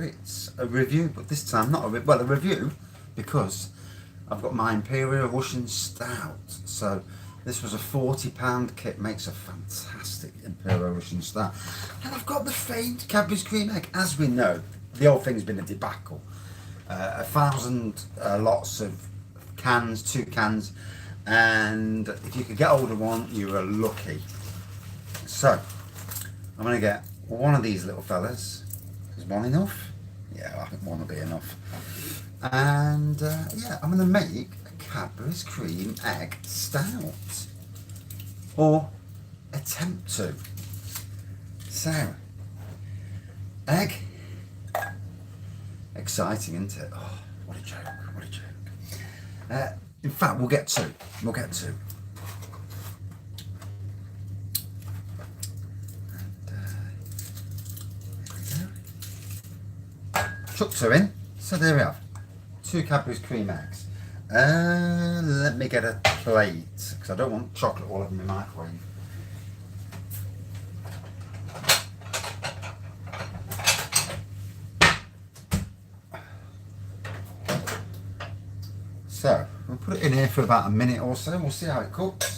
it's a review, but this time not a review, because I've got my Imperial Russian Stout. So this was a £40 kit, makes a fantastic Imperial Russian Stout. And I've got the famed Cadburys Creme Egg. As we know, the whole thing's been a debacle. 1,000 lots of cans, 2 cans, and if you could get hold of one, you were lucky. So I'm going to get one of these little fellas. Is one enough? Yeah, I think one will be enough. And yeah, I'm going to make a Cadburys Creme Egg Stout, or attempt to. So, egg, exciting, isn't it? Oh, what a joke! What a joke! In fact, we'll get two. We'll get two. Chuck 2 in. So there we have 2 Cadburys Creme Eggs. Let me get a plate, because I don't want chocolate all over my microwave. So we'll put it in here for about a minute or so. We'll see how it cooks,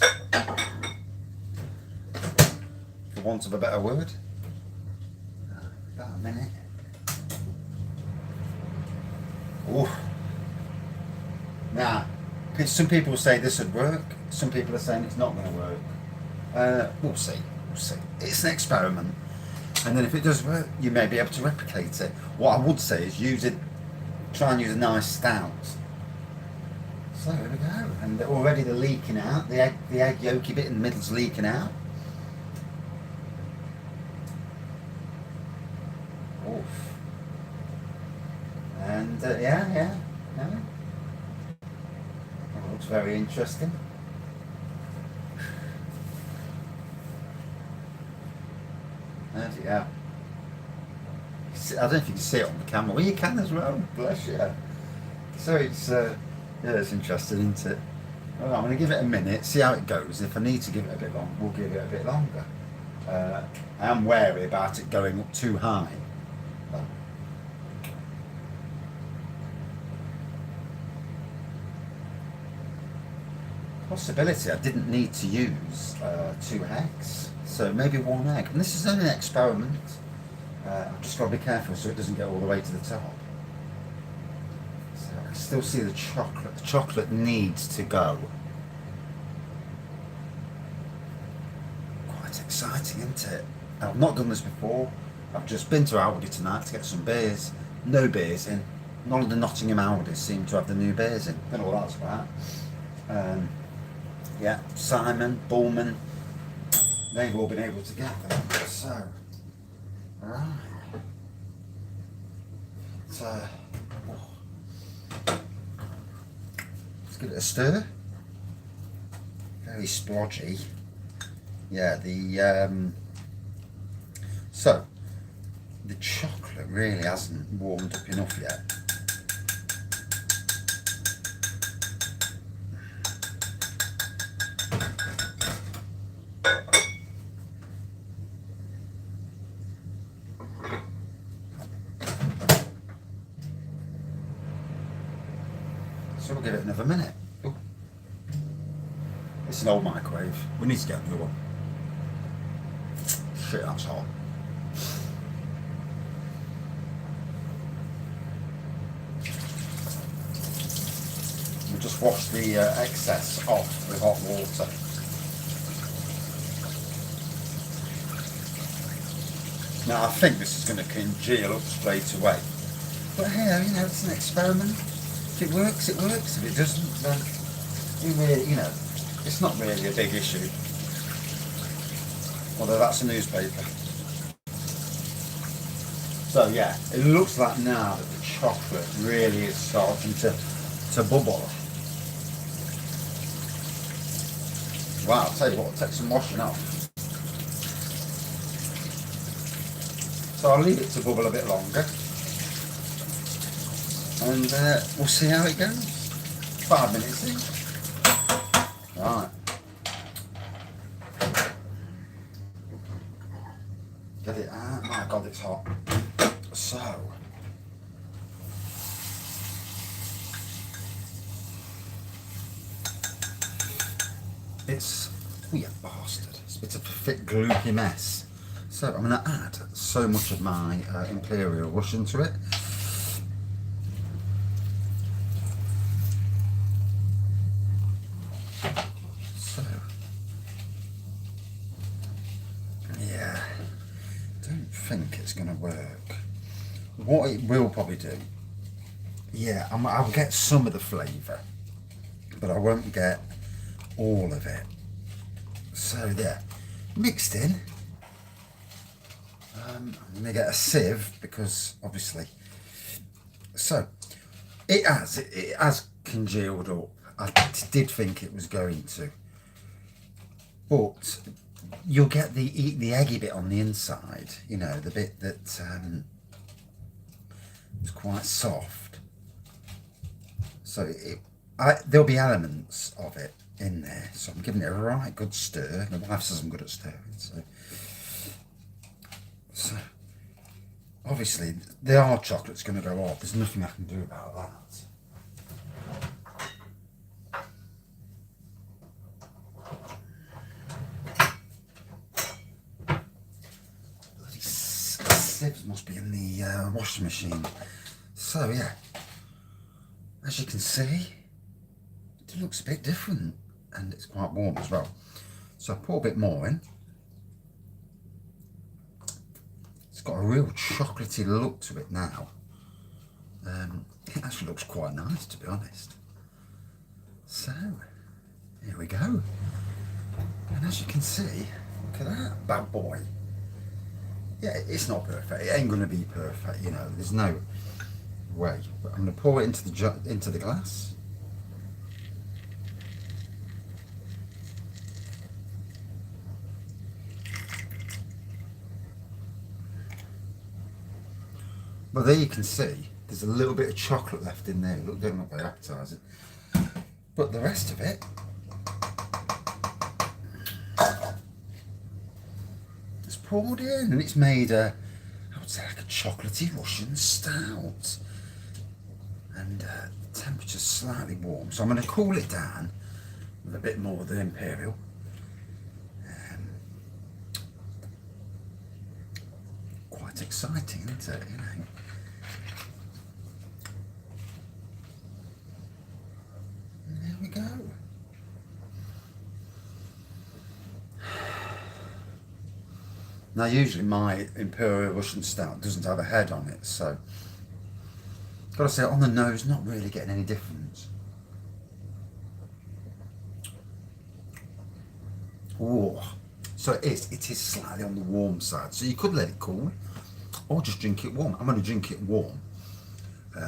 for want of a better word. About a minute. Ooh. Now, some people say this would work. Some people are saying it's not going to work. We'll see. We'll see. It's an experiment, and then if it does work, you may be able to replicate it. What I would say is try and use a nice stout. So here we go, and already they're leaking out. The egg yolky bit in the middle's leaking out. Oof. And yeah. That looks very interesting. Yeah. I don't know if you can see it on the camera. Well, you can as well. Bless you. So it's yeah, it's interesting, isn't it? Well, I'm going to give it a minute, see how it goes. If I need to give it a bit longer, we'll give it a bit longer. I am wary about it going up too high. Possibility I didn't need to use 2 eggs, so maybe 1 egg. And this is only an experiment. I've just got to be careful so it doesn't get all the way to the top. So I can still see the chocolate. The chocolate needs to go. Quite exciting, isn't it? I've not done this before. I've just been to Aldi tonight to get some beers. No beers in. None of the Nottingham Aldis seem to have the new beers in. Don't know what that's about. Yeah, Simon, Bullman, they've all been able to get them. So, alright. So, let's give it a stir. Very splodgy. Yeah, so the chocolate really hasn't warmed up enough yet. So we'll give it another minute. Ooh. It's an old microwave. We need to get a new one. Shit, that's hot. We'll just wash the excess off with hot water. Now I think this is going to congeal up straight away. But hey, you know, it's an experiment. If it works, it works. If it doesn't, then we really, you know, it's not really a big issue. Although that's a newspaper. So yeah, it looks like now that the chocolate really is starting to bubble. Wow, I'll tell you what, it'll take some washing off. So I'll leave it to bubble a bit longer. And we'll see how it goes. 5 minutes in. Right. Get it out. My God, it's hot. So, it's, oh you bastard, it's a bit of a thick gloopy mess. So I'm going to add so much of my Imperial Russian to it. So, yeah, don't think it's going to work. What it will probably do, yeah, I'll get some of the flavour, but I won't get all of it. So yeah, mixed in. I'm going to get a sieve because obviously, so it has congealed up. I did think it was going to, but you'll get the eggy bit on the inside, you know, the bit that was quite soft. So there'll be elements of it in there. So I'm giving it a right good stir. My wife says I'm good at stirring, so obviously the hard chocolate's going to go off. There's nothing I can do about that. Bloody sieves must be in the washing machine. So yeah, as you can see, it looks a bit different and it's quite warm as well. So I pour a bit more in. It's got a real chocolatey look to it now. It actually looks quite nice, to be honest. So, here we go. And as you can see, look at that bad boy. Yeah, it's not perfect. It ain't going to be perfect, you know. There's no way. But I'm going to pour it into the glass. Well, there you can see there's a little bit of chocolate left in there. Look, don't look very appetising. But the rest of it, it's poured in, and it's made I would say like a chocolatey Russian stout. And the temperature's slightly warm, so I'm going to cool it down with a bit more of the Imperial. Quite exciting, isn't it? You know. There we go. Now usually my Imperial Russian Stout doesn't have a head on it, so gotta say on the nose not really getting any difference. Oh, so it is slightly on the warm side, so you could let it cool or just drink it warm. I'm going to drink it warm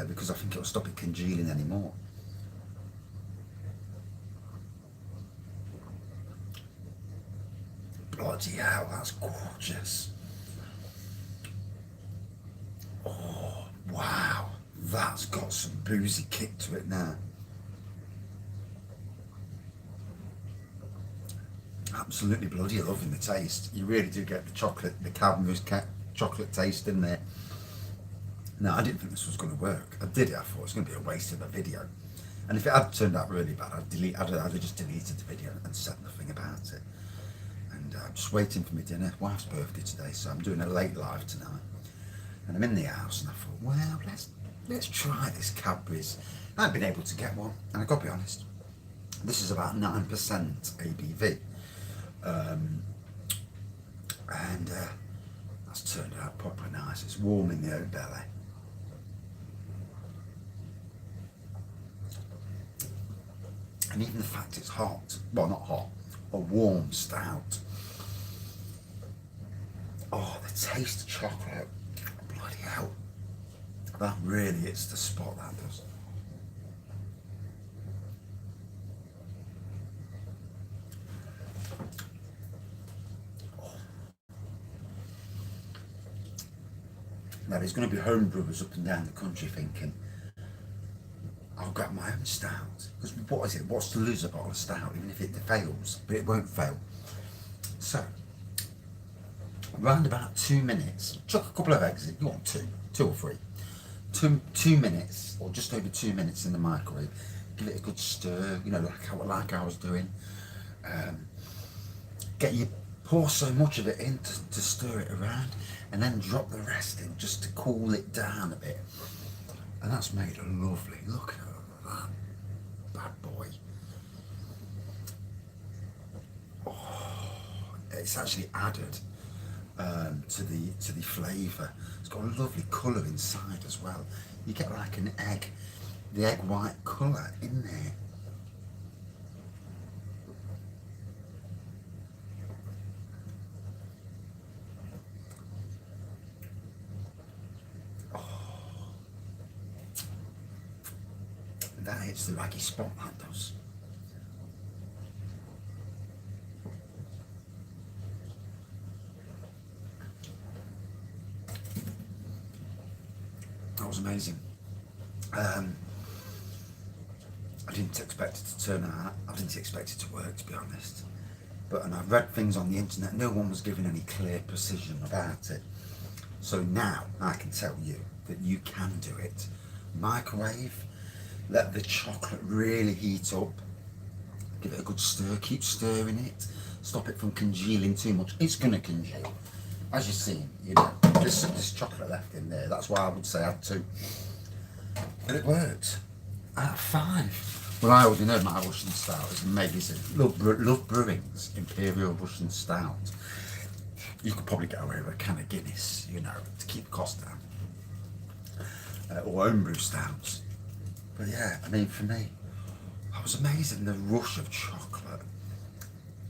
because I think it'll stop it congealing anymore. Bloody hell, that's gorgeous. Oh, wow. That's got some boozy kick to it now. Absolutely bloody loving the taste. You really do get the chocolate, the Cadburys chocolate taste in there. Now, I didn't think this was going to work. I did it, I thought it was going to be a waste of a video. And if it had turned out really bad, I'd have just deleted the video and said nothing about it. And I'm just waiting for my dinner. Wife's birthday today, so I'm doing a late live tonight. And I'm in the house and I thought, well, let's try this Cadburys. I haven't been able to get one, and I've got to be honest, this is about 9% ABV. And that's turned out proper nice. It's warm in the oat belly. And even the fact it's hot, well not hot, a warm stout. Oh, the taste of chocolate, bloody hell. That really hits the spot, that does. Now there's going to be home brewers up and down the country thinking, I'll grab my own stout. Because what is it? What's to lose a bottle of stout, even if it fails? But it won't fail. So, around about 2 minutes, chuck a couple of eggs in. You want two or three. 2 minutes, or just over 2 minutes in the microwave. Give it a good stir, you know, like I was doing. Pour so much of it in to stir it around, and then drop the rest in just to cool it down a bit. And that's made a lovely, look at that bad boy. Oh, it's actually added to the flavour. It's got a lovely colour inside as well. You get like an egg, the egg white colour in there. That hits the raggy spot, that does. That was amazing. I didn't expect it to turn out. I didn't expect it to work, to be honest. And I've read things on the internet. No one was giving any clear precision about it. So now I can tell you that you can do it. Microwave. Let the chocolate really heat up. Give it a good stir. Keep stirring it. Stop it from congealing too much. It's going to congeal. As you've seen, you know, there's chocolate left in there. That's why I would say add 2. But it worked. Out of 5. Well, I already know my Russian Stout is amazing. Love Brewing's Imperial Russian Stout. You could probably get away with a can of Guinness, you know, to keep the cost down. Or homebrew stouts. But yeah, I mean, for me, that was amazing, the rush of chocolate.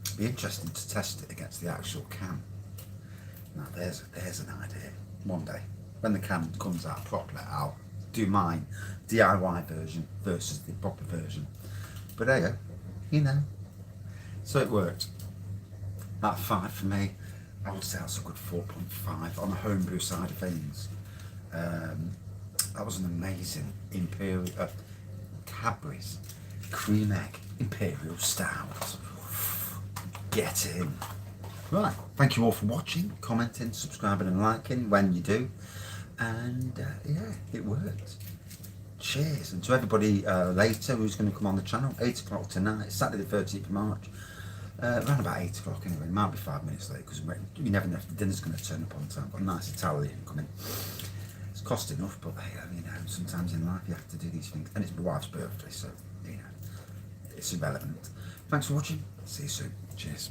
It'd be interesting to test it against the actual can. Now, there's an idea. One day, when the can comes out properly, I'll do mine DIY version versus the proper version. But there you go, you know. So it worked. That 5 for me, I would say that's a good 4.5 on the homebrew side of things. That was an amazing Cadburys Creme Egg Imperial Stout. Get in. Right, thank you all for watching, commenting, subscribing and liking when you do. And yeah, it worked. Cheers. And to everybody later who's going to come on the channel, 8 o'clock tonight, Saturday the 13th of March. Around about 8 o'clock anyway. It might be 5 minutes late because you never know if the dinner's going to turn up on time. Got a nice Italian coming. It's cost enough, but hey, you know, sometimes in life you have to do these things. And it's my wife's birthday, so you know, it's irrelevant. Thanks for watching. See you soon. Cheers.